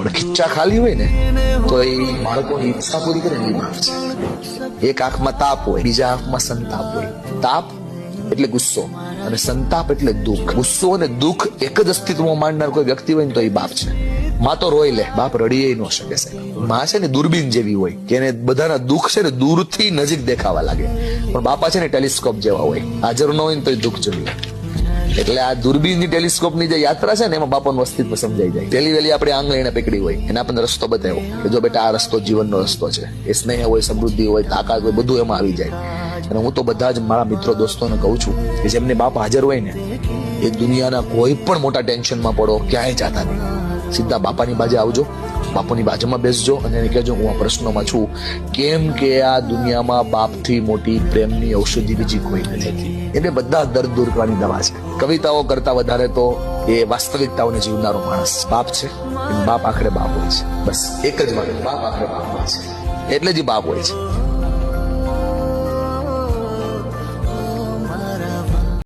ખીચ્ચા ખાલી હોય ને તો એ બાળકોની ઈચ્છા પૂરી કરે ને એ બાપ છે. એક આંખમાં તાપ હોય, બીજા આંખમાં સંતાપ હોય. તાપ એટલે ગુસ્સો અને સંતાપ એટલે દુઃખ. ગુસ્સો અને દુઃખ એક જ અસ્તિત્વમાં માનનાર કોઈ વ્યક્તિ હોય ને તો એ બાપ છે. માં તો રોઈ લે, બાપ રડીએ ન શકે સાહેબ. માં છે ને દૂરબીન જેવી હોય કે એને બધાના દુઃખ છે ને દૂરથી નજીક દેખાવા લાગે, પણ બાપા છે ને ટેલિસ્કોપ જેવા હોય, હાજર ન હોય ને તો દુઃખ જોઈએ. એટલે આ દૂરબીનની ટેલિસ્કોપની જે યાત્રા છે ને એમાં બાપાનું અસ્તિત્વ સમજાઈ જાય. પેલી વેલી આપણે આંગળીને પકડી હોય, એને આપણને રસ્તો બતાવ્યો કે જો બેટા આ રસ્તો જીવનનો રસ્તો છે. એ સ્નેહ હોય, સમૃદ્ધિ હોય, તાકાત હોય, બધું એમાં આવી જાય. અને હું તો બધા જ મારા મિત્રો દોસ્તોને કહું છું કે જેમને બાપ હાજર હોય ને એ દુનિયાના કોઈ પણ મોટા ટેન્શનમાં પડો ક્યાંય જાતા નહીં. સીધા બાપાની બાજુ આવજો, બાપુની બાજુમાં બેસજો અને એને કહેજો હું આ પ્રશ્નોમાં છું. કેમ કે આ દુનિયામાં બાપથી મોટી પ્રેમની ઔષધિ બીજી કોઈ નથી. એને બધા દર્દ દૂર કરવાની દવા છે. કવિતાઓ કરતા વધારે તો એ વાસ્તવિકતાઓને જીવનારો માણસ બાપ છે. બાપ આખરે બાપ હોય છે. બસ એક જ વાત, બાપ આખરે બાપ હોય છે એટલે જ બાપ હોય છે.